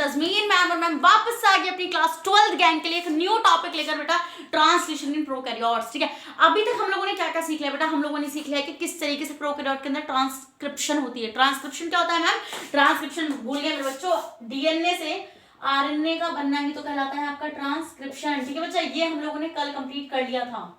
Tasmeen ma'am, और ma'am वापस आ गई अपनी क्लास 12th गैंग के लिए एक न्यू टॉपिक लेकर बेटा, ट्रांसलेशन इन प्रोकैरियोट्स। ठीक है, अभी तक हम लोगों ने क्या क्या सीख लिया बेटा? हम लोगों ने सीख लिया कि किस तरीके से प्रोकैरियोट के अंदर ट्रांसक्रिप्शन होती है। ट्रांसक्रिप्शन क्या होता है मैम? ट्रांसक्रिप्शन भूल गए मेरे बच्चों, डीएनए से आरएनए का बनना ही तो कहलाता है आपका ट्रांसक्रिप्शन। ठीक है बच्चा, ये हम लोगों ने कल कंप्लीट कर लिया था।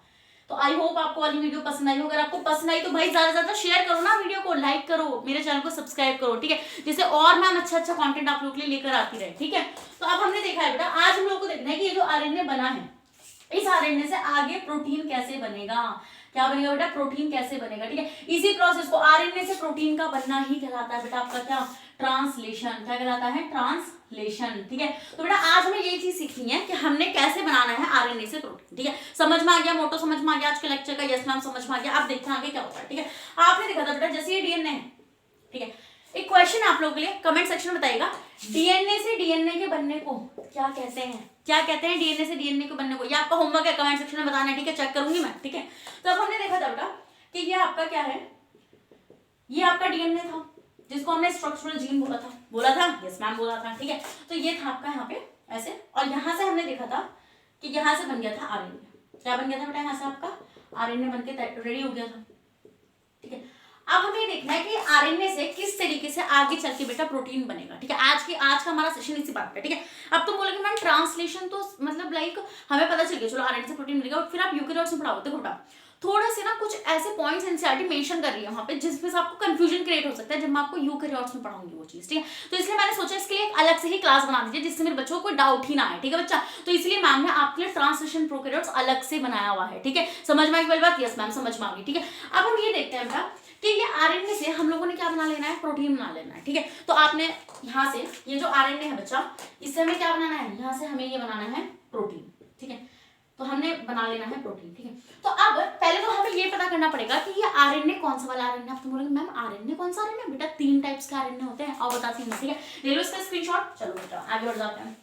तो आई होप आपको वाली वीडियो पसंद आई हो। अगर आपको पसंद आई तो भाई ज्यादा से ज्यादा शेयर करो ना वीडियो को, लाइक करो, मेरे चैनल को सब्सक्राइब करो। ठीक है, जिससे और मैम अच्छा अच्छा कंटेंट आप लोगों के लिए लेकर आती रहे। ठीक है, तो अब हमने देखा है बेटा, आज हम लोग को देखना है कि ये जो आरएनए बना है, इस आरएनए से आगे प्रोटीन कैसे बनेगा। क्या बनेगा बेटा? प्रोटीन कैसे बनेगा। ठीक है, इसी प्रोसेस को आरएनए से प्रोटीन का बनना ही कहलाता है बेटा आपका क्या? ट्रांसलेशन। क्या कहलाता है? ट्रांसलेशन। ठीक है, तो बेटा आज हमें ये चीज सीखनी है कि हमने कैसे बनाना है आरएनए से प्रोटीन। ठीक है, समझ में आ गया? मोटो समझ में आ गया आज के लेक्चर का? यस मैम समझ में आ गया। अब देखते हैं आगे क्या होता है। ठीक है, आपने देखा था बेटा, जैसे ये डीएनए है, ठीक है, एक क्वेश्चन आप लोगों के लिए कमेंट सेक्शन में बताइएगा, डीएनए से डीएनए के बनने को क्या कहते हैं? क्या कहते हैं डीएनए से डीएनए के बनने को? ये आपका होमवर्क है, कमेंट सेक्शन में बताना है। ठीक है, चेक करूंगी मैं। ठीक है, तो अब हमने देखा था बेटा कि ये आपका क्या है, ये आपका डीएनए था जिसको हमने स्ट्रक्चरल जीन बोला था। यस मैम बोला था। ठीक है, तो ये था आपका यहाँ पे ऐसे, और यहाँ से हमने देखा था कि यहाँ से बन गया था आरएनए। क्या बन गया था बेटा? यहाँ से आपका आरएनए बन के रेडी हो गया था। ठीक है, अब हमें देखना है कि आरएनए से किस तरीके से आगे चल के बेटा प्रोटीन बनेगा। ठीक है, आज का हमारा सेशन इसी बात पे। ठीक है, अब तुम बोलोगे मैम ट्रांसलेशन तो मतलब लाइक हमें पता चल गया, चलो आरएनए से प्रोटीन बनेगा, और फिर आप यूकेरियोट्स में पढ़ाओ। देखो बेटा, थोड़ा से ना कुछ ऐसे पॉइंट्स एनसीईआरटी मेंशन कर रही है वहां पे जिसमें से आपको कंफ्यूजन क्रिएट हो सकता है जब मैं आपको यूकेरियोट्स में पढ़ाऊंगी वो चीज। ठीक है, तो इसलिए मैंने सोचा इसके लिए एक अलग से ही क्लास बना दीजिए जिससे मेरे बच्चों को कोई डाउट ही ना आए। ठीक है बच्चा, तो इसलिए मैम ने आपके लिए ट्रांसलेशन प्रोकैरियोट्स अलग से बनाया हुआ है। ठीक है, समझ में आई वाली बात? यस मैम समझ में आ गई। ठीक है, अब हम ये देखते हैं बेटा कि ये आरएनए से हम लोगों ने क्या बना लेना है? प्रोटीन बना लेना है। ठीक है, तो आपने यहाँ से ये जो आरएनए है बच्चा, इससे हमें क्या बनाना है? यहाँ से हमें ये बनाना है प्रोटीन। ठीक है, तो हमने बना लेना है प्रोटीन। ठीक है, तो अब पहले तो हमें ये पता करना पड़ेगा कि ये आरएनए कौन सा वाला आरएनए। आप तो बोलोगे मैम आरएनए कौन सा आरएनए? बेटा 3 टाइप्स के आरएनए होते हैं, और बताती हूँ। ठीक है, ले लो इसका स्क्रीनशॉट। चलो बेटा आगे बढ़ जाते हैं,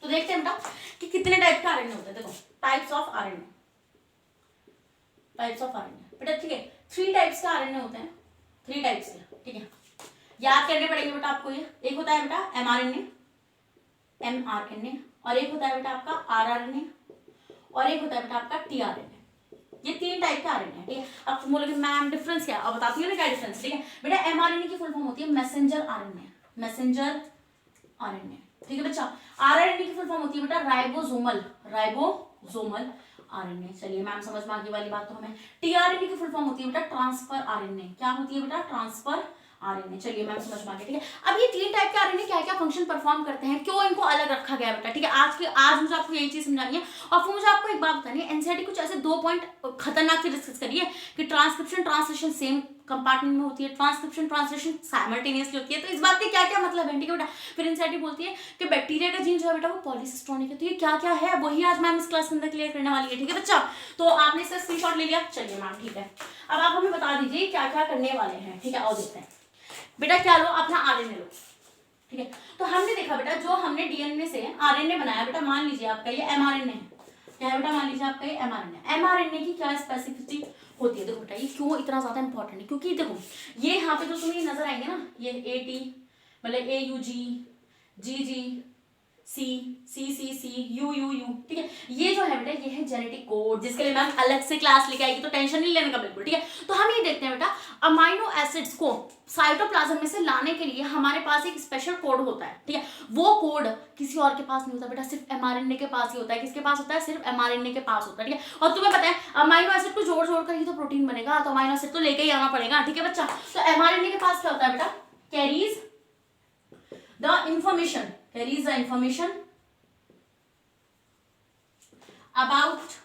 तो देखते हैं बेटा कि कितने टाइप के आरएनए होते हैं। देखो, types of RNA, types of RNA बेटा। ठीक है, 3 टाइप्स के आरएनए होते हैं, 3 टाइप्स के। ठीक है, याद करने पड़ेंगे बेटा आपको ये। एक होता है बेटा एमआरएनए, एमआरएनए, और एक होता है बेटा आपका आरआरएनए, और एक होता है बेटा आपका टीआरएनए। ये 3 टाइप के आरएनए। ठीक है, अब तुम बोलोगे मैम डिफरेंस क्या है? अब बताती हूँ ना क्या डिफरेंस। ठीक है बेटा, एमआरएनए की फुल फॉर्म होती है मैसेंजर आरएनए, मैसेंजर आरएनए। ठीक है बच्चा, आरआरएनए की फुल फॉर्म होती है बेटा राइबोसोमल, राइबोसोमल आरएनए। चलिए मैम समझ में आ गई वाली बात। तो हमें टीआरएनए की फुल फॉर्म होती है बेटा ट्रांसफर आरएनए। क्या होती है बेटा? Transfer RNA. चलिए मैम समझ में आ गया। ठीक है, अब ये 3 टाइप के आरएनए क्या क्या फंक्शन परफॉर्म करते हैं, क्यों इनको अलग रखा गया बेटा? ठीक है, आज मुझे आपको यही चीज समझानी है। और फिर मुझे आपको एक बात बतानी है, एनसीईआरटी कुछ ऐसे 2 पॉइंट खतरनाक से डिस्कस करिए कि ट्रांसक्रिप्शन ट्रांसलेशन सेम कंपार्टमेंट में होती है, ट्रांसक्रिप्शन ट्रांसलेशन साइमल्टेनियसली होती है। तो इस बात के क्या क्या मतलब है? ठीक है बेटा, फिर एनसीईआरटी बोलती है कि बैक्टीरिया का जीन जो है बेटा वो पॉलीसिस्टोनिक है। तो ये क्या क्या है वही आज मैम इस क्लास के अंदर क्लियर करने वाली है। ठीक है बच्चा, तो आपने इसका स्क्रीनशॉट ले लिया। चलिए मैम ठीक है, अब आप हमें बता दीजिए क्या क्या करने वाले हैं। ठीक है, आओ देखते हैं बेटा। क्या लो? अपना आरएनए लो। ठीक है, तो हमने देखा बेटा जो हमने डीएनए से आरएनए बनाया बेटा, मान लीजिए आपका ये एमआरएनए है। क्या है बेटा? मान लीजिए आपका ये एमआरएनए। एमआरएनए की क्या स्पेसिफिसिटी होती है? देखो बेटा, ये क्यों इतना ज्यादा इंपॉर्टेंट है, क्योंकि देखो ये यहाँ पे जो तुम्हें नजर आएंगे ना, ये एटी मतलब AUG, GG, C, U, ठीक है, ये जो है बेटा ये है जेनेटिक कोड, जिसके लिए मैम अलग से क्लास लेके आएगी, तो टेंशन नहीं लेने का बिल्कुल। ठीक है, तो हम ये देखते हैं बेटा, अमाइनो एसिड्स को साइटोप्लाज्म में से लाने के लिए हमारे पास एक स्पेशल कोड होता है। ठीक है, वो कोड किसी और के पास नहीं होता बेटा, सिर्फ एमआरएनए के पास ही होता है। किसके पास होता है? सिर्फ एमआरएनए के पास होता है। ठीक है, और तुम्हें पता है अमाइनो एसिड को जोड़ जोड़ कर ही तो प्रोटीन बनेगा, तो अमाइनो एसिड तो लेके ही आना पड़ेगा। ठीक है बच्चा, तो एमआरएनए के पास क्या होता है बेटा? Carries the information, carries the information about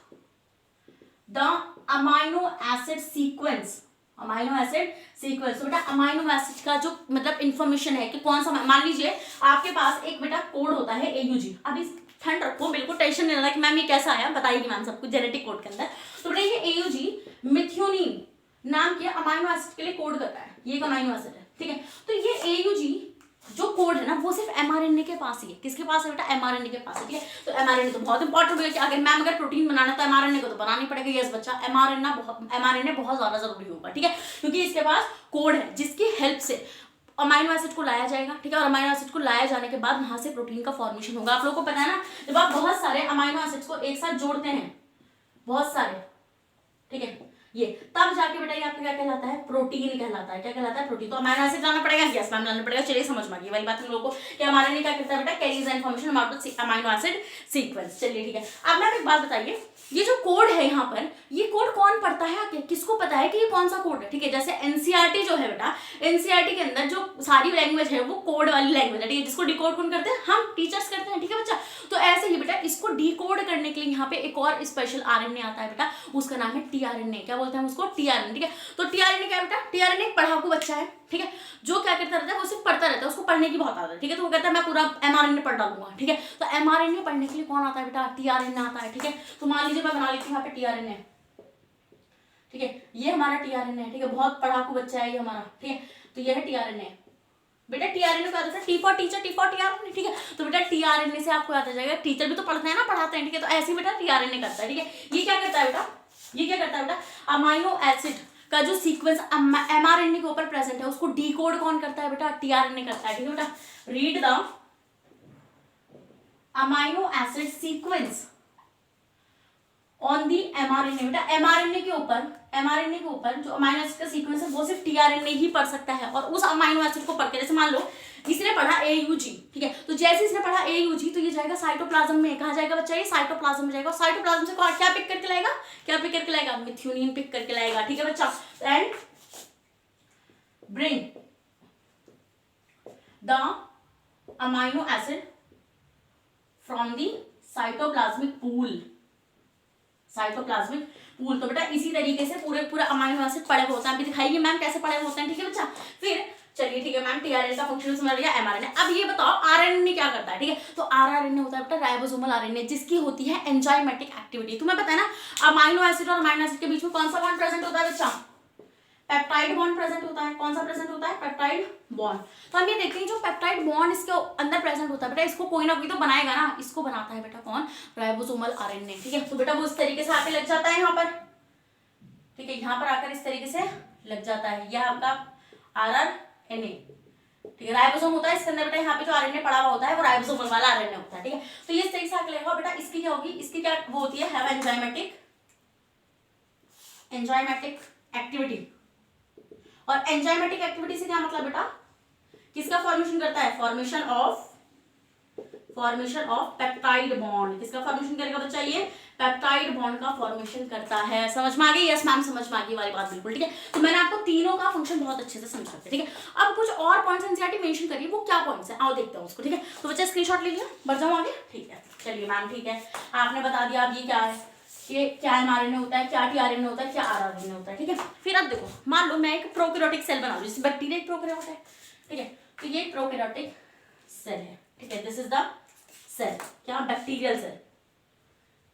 the amino acid sequence, amino acid sequence. तो बेटा अमाइनो एसिड का जो मतलब इंफॉर्मेशन है कि कौन सा, मान लीजिए आपके पास एक बेटा कोड होता है AUG। अब इस ठंड रखो, बिल्कुल टेंशन नहीं लेना कि मैम ये कैसा आया, बताएगी मैम सब कुछ जेनेटिक कोड के अंदर। तो बेटा ये AUG मिथ्योनिन नाम के अमाइनो एसिड के लिए कोड करता है, ये एक अमाइनो एसिड है। ठीक है, तो ये AUG जो कोड है ना वो सिर्फ एमआरएनए के पास ही है। किसके पास है बेटा? एमआरएनए के पास है। ठीक है, तो एमआरएनए तो बहुत इंपॉर्टेंट हो गया कि अगर मैम अगर प्रोटीन बनाना है तो एमआरएनए को तो बनाना ही पड़ेगा। यस बच्चा, एमआरएनए बहुत ज्यादा जरूरी होगा। ठीक है, क्योंकि इसके पास कोड है जिसकी हेल्प से अमाइनो एसिड को लाया जाएगा, ठीक है, और अमाइनो एसिड को लाया जाने के बाद वहां से प्रोटीन का फॉर्मेशन होगा। आप लोगों को पता है ना, जब आप बहुत सारे अमाइनो एसिड्स को एक साथ जोड़ते हैं, बहुत सारे, ठीक है, ये तब जाके बेटा ये आपका क्या कहलाता है, प्रोटीन कहलाता है। क्या कहलाता है, प्रोटीन। तो अमाइनो एसिड लाना पड़ेगा, यस मैम लाना पड़ेगा। चलिए समझ में आ गई वाली बात हम लोगों को कि हमारे लिए क्या करता है बेटा, carries information about the amino acid sequence. चलिए ठीक है, अब मैम एक बात बताइए, ये जो कोड है यहाँ पर, ये कोड कौन पढ़ता है आगे, किसको पता है कि ये कौन सा कोड है, ठीक है। जैसे एनसीईआरटी जो है बेटा, एनसीईआरटी के अंदर जो सारी लैंग्वेज है वो कोड वाली लैंग्वेज है, ठीक है, जिसको डिकोड कौन करते हैं, हम टीचर्स करते हैं, ठीक है बच्चा। तो ऐसे ही बेटा इसको डिकोड करने के लिए यहाँ पे एक और स्पेशल आरएनए आता है बेटा, उसका नाम है टीआरएनए। क्या बोलते हैं उसको, टीआरएनए, ठीक है। तो टीआरएनए क्या है बेटा, टीआरएनए एक पढ़ाकू बच्चा है, ठीक है, जो क्या करता रहता है, वो सिर्फ पढ़ता रहता है, उसको पढ़ने की बहुत आदत है, ठीक है। तो वो कहता है मैं पूरा एमआरएनए पढ़ डालूंगा, ठीक है। तो एमआरएनए पढ़ने के लिए कौन आता है बेटा, टीआरएनए आता है, ठीक है। तो मान लीजिए मैं बना लेती हूँ यहाँ पे टीआरएनए, ठीक है, ये हमारा टीआरएनए है, ठीक है, बहुत पढ़ाकू बच्चा है ये हमारा, ठीक है। तो ये है टीआरएनए बेटा। टीआरएनए का आता है T for teacher, T for tRNA, ठीक है। तो बेटा टीआरएनए से आपको याद आ जाएगा, टीचर भी तो पढ़ते हैं ना, पढ़ाते हैं, ठीक है। तो ऐसे ही बेटा टीआरएनए करता है, ठीक है। ये क्या करता है बेटा, ये क्या करता है बेटा, अमाइनो एसिड का जो सीक्वेंस एमआरएनए के ऊपर प्रेजेंट है उसको डिकोड कौन करता है बेटा, टीआरएनए करता है, ठीक है बेटा। Read the amino acid sequence on the mRNA. बेटा एमआरएनए के ऊपर जो अमाइनो एसिड का सीक्वेंस है वो सिर्फ टीआरएनए ही पढ़ सकता है। और उस अमाइनो एसिड को पढ़ के, जैसे मान लो इसने पढ़ा AUG, ठीक है, तो जैसे इसने पढ़ा AUG तो ये जाएगा साइटोप्लाज्म में। कहा जाएगा बच्चा, ये साइटोप्लाज्म में जाएगा। साइटोप्लाज्म से क्या पिक करके लाएगा, क्या पिक करके लाएगा, मिथ्योनिन पिक करके लाएगा, ठीक है बच्चा। And bring the amino acid from the cytoplasmic pool, cytoplasmic pool. तो बेटा इसी तरीके से पूरे अमाइनो एसिड पड़े हुए होते हैं। अभी दिखाएंगे मैम कैसे पड़े हुए होते हैं, ठीक है बच्चा। फिर चलिए ठीक है मैम, टीआरएनए का फंक्शन समझ गया, एमआरएनए। अब ये बताओ आरएनए क्या करता है, ठीक है। तो आरआरएनए होता है बेटा राइबोसोमल आरएनए, जिसकी होती है एंजाइमेटिक एक्टिविटी। तुम्हें पता है ना, अमाइनो एसिड और अमाइनो एसिड के बीच में कौन सा बॉन्ड प्रेजेंट होता है बच्चा, पेप्टाइड बॉन्ड प्रेजेंट होता है। कौन सा प्रेजेंट होता है, पेप्टाइड बॉन्ड। तो हम ये देखते हैं जो पेप्टाइड बॉन्ड इसके अंदर प्रेजेंट होता है बेटा, इसको कोई ना कोई तो बनाएगा ना, इसको बनाता है बेटा कौन, राइबोसोमल आरएनए, ठीक है। तो बेटा वो इस तरीके से आके लग जाता है यहाँ पर, ठीक है, यहाँ पर आकर इस तरीके से लग जाता है, यह आपका आरआरएनए, ठीक है। राइबोसोम होता है इसके अंदर बेटा, यहाँ पे जो आरएनए पड़ा हुआ होता है वो राइबोसोमल वाला आरएनए होता है, ठीक है। तो ये इस तरीके से आके लगेगा बेटा। इसकी क्या होगी, इसकी क्या वो होती है, हैव एंजाइमेटिक एक्टिविटी। और एंजाइमेटिक एक्टिविटी से क्या मतलब बेटा, किसका फॉर्मेशन करता है, फॉर्मेशन ऑफ पेप्टाइड बॉन्ड। किसका फॉर्मेशन करेगा बच्चा, ये पेप्टाइड बॉन्ड का फॉर्मेशन करता है। समझ में आ गई, यस मैम समझ में आ गई वाली बात बिल्कुल, ठीक है। तो मैंने आपको तीनों का फंक्शन बहुत अच्छे से समझा दिया, ठीक है। अब कुछ और पॉइंट्स एनसीईआरटी मेंशन करिए, वो क्या पॉइंट्स है, आओ देखते हैं उसको, ठीक है। तो बच्चा स्क्रीनशॉट लीजिए, बढ़ जाओ आगे, ठीक है। चलिए मैम ठीक है, आपने बता दिया अब ये क्या है, ये क्या एमआरएनए होता है, क्या टीआरएनए होता है, क्या आरआरएनए होता है, ठीक है। फिर अब देखो, मान लो मैं एक प्रोकैरियोटिक सेल बना लूं, जैसे बैक्टीरिया एक प्रोकैरियोट है, ठीक है। तो ये प्रोकैरियोटिक सेल है, ठीक है, दिस इज द सेल, क्या बैक्टीरियल सेल,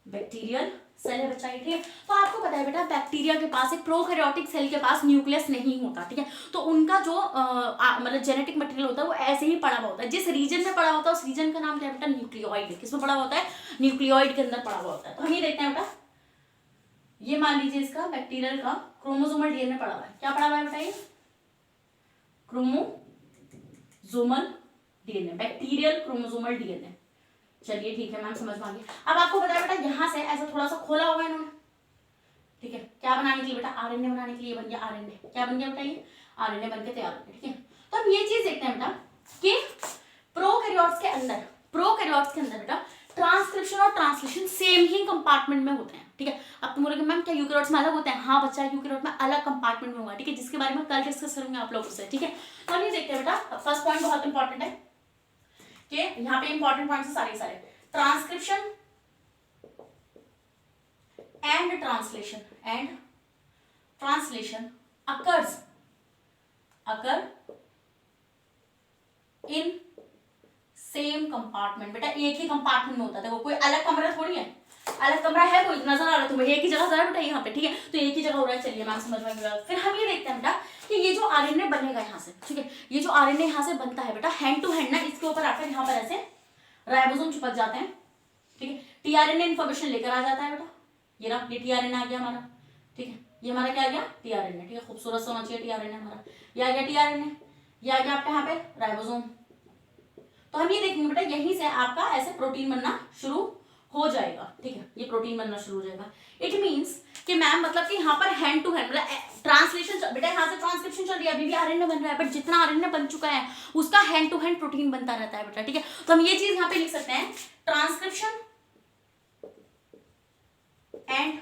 बैक्टीरियल सेल है बच्चा ये, ठीक है। तो आपको पता है बेटा बैक्टीरिया के पास, एक प्रोकैरियोटिक सेल के पास न्यूक्लियस नहीं होता, ठीक है। तो उनका जो मतलब जेनेटिक मटेरियल होता है वो ऐसे ही पड़ा हुआ होता है। जिस रीजन में पड़ा होता है उस रीजन का नाम क्या है बेटा, न्यूक्लियोइड। किसमें पड़ा होता है, न्यूक्लियोइड के अंदर पड़ा हुआ होता है। तो हम ये देखते हैं बेटा, ये मान लीजिए इसका बैक्टीरियल का क्रोमोसोमल डीएनए पड़ा हुआ है। क्या पड़ा हुआ है बेटा, ये chromosomal DNA, bacterial chromosomal DNA. चलिए ठीक है मैम समझ में आ गया। अब आपको पता है बेटा यहाँ से ऐसा थोड़ा सा खोला हुआ है इन्होंने, ठीक है, क्या बनाने के लिए बेटा, आरएनए बनाने के लिए बन गया आरएनए। क्या बन गया बेटा, ये आरएनए बन के तैयार हो गया, ठीक है। तो अब ये चीज देखते हैं बेटा कि प्रोकैरियोट्स के अंदर बेटा ट्रांसक्रिप्शन और ट्रांसलेशन सेम ही कंपार्टमेंट में होते हैं, ठीक है। अब तुम बोलोगे मैम क्या यूकेरियोट्स में अलग होते हैं, हाँ बच्चा यूकेरियोट में अलग कंपार्टमेंट में होगा, ठीक है, जिसके बारे में कल डिस्कस करूंगे आप लोगों से, ठीक है। तो हम ये देखते हैं बेटा, फर्स्ट पॉइंट बहुत इंपॉर्टेंट है कि यहाँ पे इंपॉर्टेंट पॉइंट है सारे transcription and translation occur in same compartment. बेटा एक ही कंपार्टमेंट में होता है, देखो कोई अलग कमरा थोड़ी है, अलग कमरा है कोई, नजर आ रहा है तुम्हें, एक ही जगह हो रहा है बेटा यहाँ पे, ठीक है। तो एक ही जगह हो रहा है, चलिए मैम समझ में आ गया। फिर हम ये देखते हैं बेटा कि ये जो आरएनए बनेगा यहाँ से, ठीक है, ये जो आरएनए यहाँ से बनता है बेटा हैंड टू हैंड ना, इसके ऊपर आकर यहाँ पर ऐसे राइबोसोम चिपक जाते हैं, ठीक है। टीआरएनए इन्फॉर्मेशन लेकर आ जाता है बेटा, ये रहा, ये टीआरएनए आ गया हमारा, ठीक है, ये हमारा क्या आ गया टीआरएनए, ठीक है, खूबसूरत सा होना चाहिए टीआरएनए हमारा, ये आ गया टीआरएनए। ये आ गया आपका यहाँ पे राइबोसोम। तो हम ये देखेंगे बेटा यहीं से आपका ऐसे प्रोटीन बनना शुरू हो जाएगा, ठीक है, ये प्रोटीन बनना शुरू हो जाएगा। इट मींस कि मैम मतलब कि यहाँ पर हैंड टू हैंड मतलब ट्रांसलेशन बेटा यहाँ से ट्रांसक्रिप्शन चल रही है, अभी भी आरएनए बन रहा है, बट जितना आरएनए बन चुका है उसका हैंड टू हैंड प्रोटीन बनता रहता है बेटा, ठीक है। तो हम ये चीज यहाँ पे लिख सकते हैं, transcription and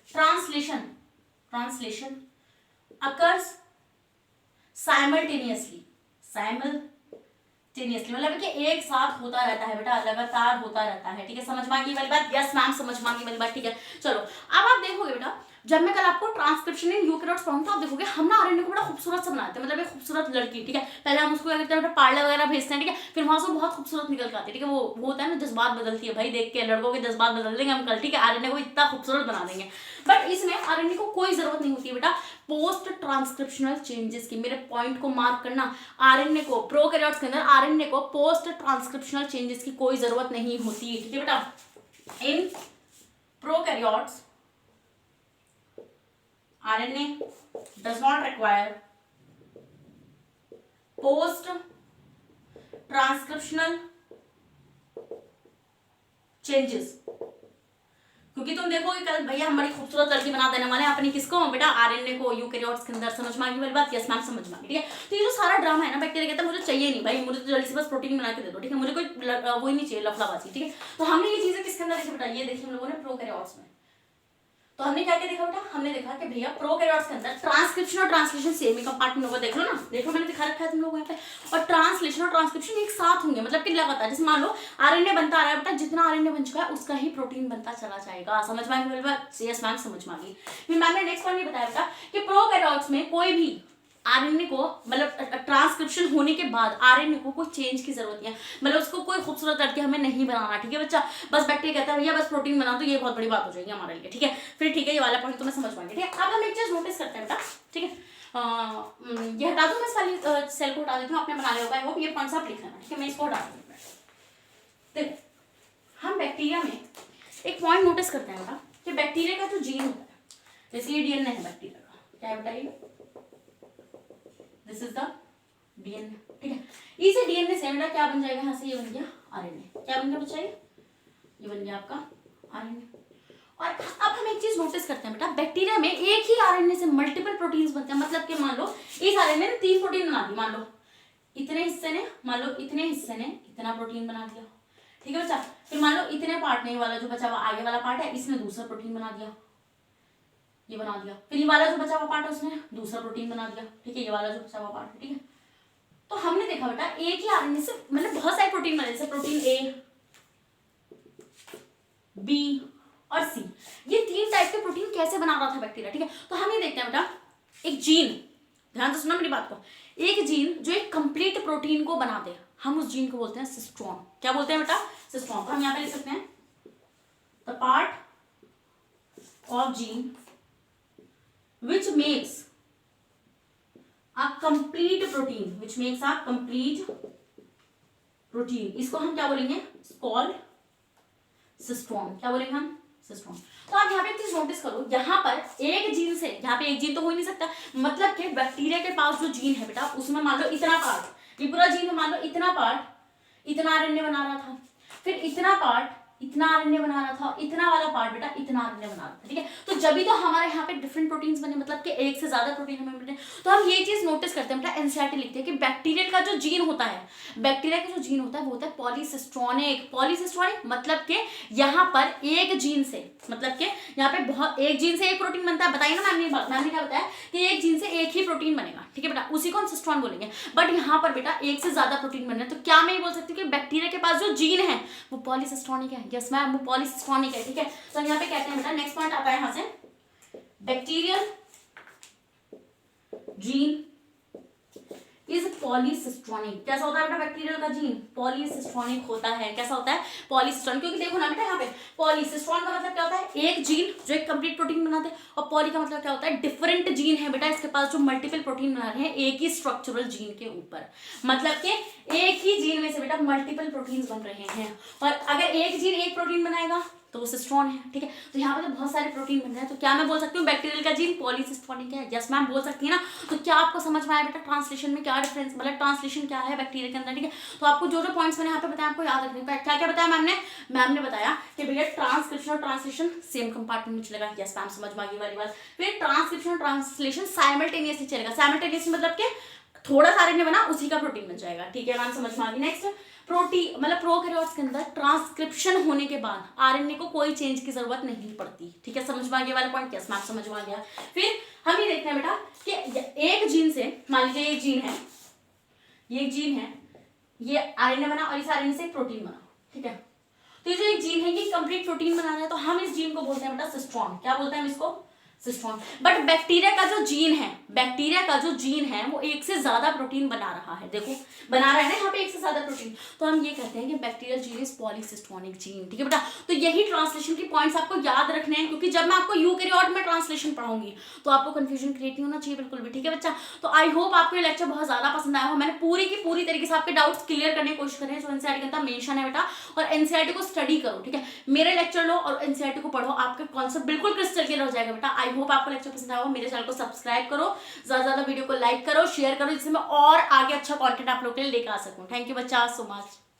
translation occurs simultaneously मतलब कि एक साथ होता रहता है बेटा, लगातार होता रहता है, ठीक है। समझ में आ गई वाली बात? यस मैम, समझ में आ गई वाली बात, ठीक है। चलो अब आप देखोगे बेटा, जब मैं कल आपको ट्रांसक्रिप्शन इन यूकेरियोट्स पढ़ाऊंगा तो आप देखोगे हम ना आरएनए को बड़ा खूबसूरत से बनाते हैं, मतलब एक खूबसूरत लड़की, ठीक है। पहले हम उसको क्या करते हैं बेटा, पार्लर वगैरह भेजते हैं, ठीक है, फिर वहां से बहुत खूबसूरत निकल के आती है, ठीक है। वो होता है ना, जज्बात बदलती है भाई, देख के लड़कों के जज्बात बदल देंगे हम कल, ठीक है, आरएनए को इतना खूबसूरत बना देंगे। बट इसमें आरएनए को कोई जरूरत नहीं होती है बेटा पोस्ट ट्रांसक्रिप्शनल चेंजेस की। मेरे पॉइंट को मार्क करना, आरएनए को प्रोकैरियोट्स के अंदर आरएनए को पोस्ट ट्रांसक्रिप्शनल चेंजेस की कोई जरूरत नहीं होती, ठीक है बेटा। In prokaryotes RNA does not require post transcriptional changes, क्योंकि तुम देखोगे कल भैया हमारी खूबसूरत लड़की बना देने वाले हैं अपनी किसको बेटा, आरएनए को यूकेरियोट्स के अंदर। समझ में आ गई वाली बात? यस मैम, समझ में आ गई, ठीक है। तो ये जो सारा ड्रामा है ना, बैक्टीरिया कहता है मुझे चाहिए नहीं भाई, मुझे तो जल्दी से बस प्रोटीन बना के दे दो, ठीक है, मुझे कोई वो ही नहीं चाहिए लफड़ाबाजी, ठीक है। तो हमने ये चीजें किसके अंदर देखी बेटा, ये देखी हम लोगों ने प्रोकैरियोट्स में। तो हमने क्या क्या देखा बेटा, हमने देखा कि भैया प्रोकैरियोट्स के अंदर ट्रांसक्रिप्शन और ट्रांसलेशन सेम ही कंपार्टमेंट होगा, देख लो ना, देखो मैंने दिखा रखा है तुम लोगों को यहाँ पे। और ट्रांसलेशन और ट्रांसक्रिप्शन एक साथ होंगे, मतलब कि लगातार, जैसे मान लो आरएनए बनता आ रहा है बेटा, जितना आरएनए बन चुका है उसका ही प्रोटीन बनता चला जाएगा। समझ में आ गई? यस मैम, समझ में आ गई। फिर मैम ने नेक्स्ट पॉइंट ये बताया बेटा कि प्रोकैरियोट्स में कोई भी आरएनए को मतलब ट्रांसक्रिप्शन होने के बाद आरएनए को कोई चेंज की जरूरत नहीं है, मतलब उसको कोई खूबसूरत करके हमें नहीं बनाना, ठीक है बच्चा। बस बैक्टीरिया कहता है भैया बस प्रोटीन बना दो, ये बहुत बड़ी बात हो जाएगी हमारे लिए, ठीक है। फिर ठीक है, ये वाला पॉइंट तो मैं समझ पाऊंगी, ठीक है। अब हम एक चीज नोटिस करते हैं बेटा, ठीक है, ये हटा दूं मैं, इस वाली सेल को हटा देती हूँ, आपने बना लिया होगा वो, ये पॉइंट्स आप लिख लेना, ठीक है। मैं इसको हटा दूंगी। देखो हम बैक्टीरिया में एक पॉइंट नोटिस करते हैं बेटा कि बैक्टीरिया का जो जीन होता है, जैसे ये डीएनए है बैक्टीरिया का, क्या है बताइए, दिस इज द डीएनए, ठीक है। इसी डीएनए से बेटा क्या बन जाएगा, यहाँ से ये बन गया आरएनए, क्या बन गया बच्चा, ये बन गया आपका आरएनए। और अब हम एक चीज नोटिस करते हैं बेटा, बैक्टीरिया में एक ही आरएनए से मल्टीपल प्रोटीन्स बनते हैं, मतलब कि मान लो इस आरएनए ने 3 प्रोटीन बना दी, मान लो इतने हिस्से ने, मान लो इतने हिस्से ने इतना प्रोटीन बना दिया, ठीक है बच्चा। फिर मान लो इतने पार्ट ने, वाला जो बचा हुआ आगे वाला पार्ट है, इसने दूसरा प्रोटीन बना दिया, ये बना दिया। फिर ये वाला जो बचा हुआ पार्ट है उसने दूसरा प्रोटीन बना दिया, ठीक है, ये वाला जो बचा हुआ पार्ट है, ठीक है। तो हमने देखा बेटा एक ही आरएनए से मतलब बहुत सारे प्रोटीन बने, जैसे प्रोटीन ए, बी और सी, ये 3 टाइप के प्रोटीन कैसे बना रहा था बैक्टीरिया, ठीक है। तो हम ये देखते हैं बेटा, एक जीन, ध्यान से सुनना मेरी बात को, एक जीन जो एक कंप्लीट प्रोटीन को बना दे, हम उस जीन को बोलते हैं सिस्ट्रॉन। क्या बोलते हैं बेटा, सिस्ट्रॉन। तो हम यहाँ पे लिख सकते हैं the part of gene which makes a complete protein, which makes a complete protein, इसको हम क्या बोलेंगे, called सिस्ट्रॉन। क्या बोलेंगे हम, सिस्ट्रॉन। तो आप यहाँ पे एक चीज नोटिस करो, यहाँ पर एक जीन से, यहाँ पे एक जीन तो हो ही नहीं सकता, मतलब कि बैक्टीरिया के पास जो जीन है बेटा उसमें मान लो इतना पार्ट, ये पूरा जीन में मान लो इतना पार्ट इतना आरएनए बना रहा था, फिर इतना पार्ट इतना आरएनए बना रहा था, इतना वाला पार्ट बेटा इतना आरएनए बना रहा था, ठीक है। तो जब भी तो हमारे यहाँ पे डिफरेंट प्रोटीन्स बने, मतलब कि एक से ज्यादा प्रोटीन हमें मिले, तो हम ये चीज नोटिस करते हैं बेटा, एनसीईआरटी लिखते हैं कि बैक्टीरिया का जो जीन होता है, बैक्टीरिया का जो जीन होता है वो होता है पॉलीसिस्ट्रॉनिक। पॉलीसिस्ट्रॉनिक मतलब कि यहाँ पर एक जीन से, मतलब कि यहाँ पे बहुत एक जीन से एक प्रोटीन बनता है, बताइए ना मैम ने क्या बताया कि एक जीन से एक ही प्रोटीन बनेगा, ठीक है बेटा, उसी को हम सिस्ट्रॉन बोलेंगे। बट यहाँ पर बेटा एक से ज्यादा प्रोटीन बन रहे, तो क्या मैं ये बोल सकती हूँ कि बैक्टीरिया के पास जो जीन है वो पॉलीसिस्ट्रॉनिक है। यस मैम, वो पॉलीसिस्ट्रॉनिक है, ठीक है। तो यहाँ पे कहते हैं बेटा, नेक्स्ट पॉइंट आता है यहाँ से, बैक्टीरियल जीन इज पॉलीसिस्ट्रॉनिक। कैसा होता है बेटा बैक्टीरियल का जीन, पॉलीसिस्ट्रॉनिक होता है। कैसा होता है, पॉलीसिस्ट्रॉनिक, क्योंकि देखो ना बेटा यहाँ पे पॉलीसिस्ट्रॉन का मतलब क्या होता है, एक जीन जो एक कंप्लीट प्रोटीन बनाते हैं, और पॉली का मतलब क्या होता है, डिफरेंट जीन है बेटा इसके पास जो मल्टीपल प्रोटीन बना रहे हैं एक ही स्ट्रक्चरल जीन के ऊपर, मतलब कि एक ही जीन में से बेटा मल्टीपल प्रोटीन बन रहे हैं। और अगर एक जीन एक प्रोटीन बनाएगा तो वो सिस्टोन है, ठीक है। तो यहाँ पे तो बहुत सारे प्रोटीन बन रहे हैं, तो क्या मैं बोल सकती हूँ बैक्टीरियल का जीन पॉलीसिस्टोनिक है? यस मैम बोल सकती है ना। तो क्या आपको समझ में आया बेटा ट्रांसलेशन में क्या डिफरेंस, मतलब ट्रांसलेशन क्या है बैक्टीरिया के अंदर, ठीक है। तो आपको जो जो पॉइंट्स मैंने यहाँ पे बताया आपको याद रखने का। क्या क्या बताया मैम ने बताया कि भैया ट्रांसक्रिप्शन और ट्रांसलेशन सेम कंपार्टमेंट में चलेगा। यस मैम समझ में आ गई वाली बात। फिर ट्रांसक्रिप्शन और ट्रांसलेशन साइमल्टेनियसली चलेगा। साइमल्टेनियसली मतलब कि थोड़ा सा आरएनए बना उसी का प्रोटीन बन जाएगा, ठीक है मैम समझ में आ गई। नेक्स्ट प्रोटीन मतलब प्रोकैरियोट्स के अंदर ट्रांसक्रिप्शन होने के बाद आरएनए को कोई चेंज की जरूरत नहीं पड़ती, ठीक है। समझ में आ गया वाला पॉइंट? यस मैम समझ में आ गया। फिर हम ये देखते हैं बेटा कि एक जीन से, मान लीजिए एक जीन है, ये एक जीन है, ये आरएनए बना और इस आरएनए से एक प्रोटीन बना, ठीक है। तो ये जो एक जीन है ये कंप्लीट प्रोटीन बना रहा है, तो हम इस जीन को बोलते हैं बेटा सिस्ट्रॉन। क्या बोलते हैं हम इसको? सिस्ट्रॉन। बट बैक्टीरिया का जो जीन है, बैक्टीरिया का जो जीन है वो एक से ज्यादा प्रोटीन बना रहा है, देखो बना रहा है ना यहाँ पे एक से ज्यादा प्रोटीन, तो हम ये कहते हैं कि बैक्टीरियल जीन इज पॉलीसिस्टोनिक जीन, ठीक है बेटा। तो यही ट्रांसलेशन की पॉइंट्स आपको याद रखने हैं, क्योंकि जब मैं आपको यूकैरियोट में ट्रांसलेशन पढ़ाऊंगी तो आपको कंफ्यूजन क्रिएट नहीं होना चाहिए बिल्कुल भी, ठीक है बच्चा। तो आई होप आपको ये लेक्चर बहुत ज्यादा पसंद आया हो। मैंने पूरी की पूरी तरीके से आपके डाउट्स क्लियर करने की कोशिश करें। जो एनसीईआरटी के अंदर मेंशन है बेटा, और एनसीईआरटी को स्टडी करो, ठीक है। मेरे लेक्चर लो और एनसीईआरटी को पढ़ो, आपके कॉन्सेप्ट बिल्कुल क्रिस्टल क्लियर हो जाएगा बेटा। आई होप आपको लेक्चर पसंद आया हो। मेरे चैनल को सब्सक्राइब करो, ज्यादा ज्यादा वीडियो को लाइक करो, शेयर करो, जिससे मैं और आगे अच्छा कंटेंट आप लोग के लिए लेकर आ सकूं। थैंक यू बच्चा, सो मच।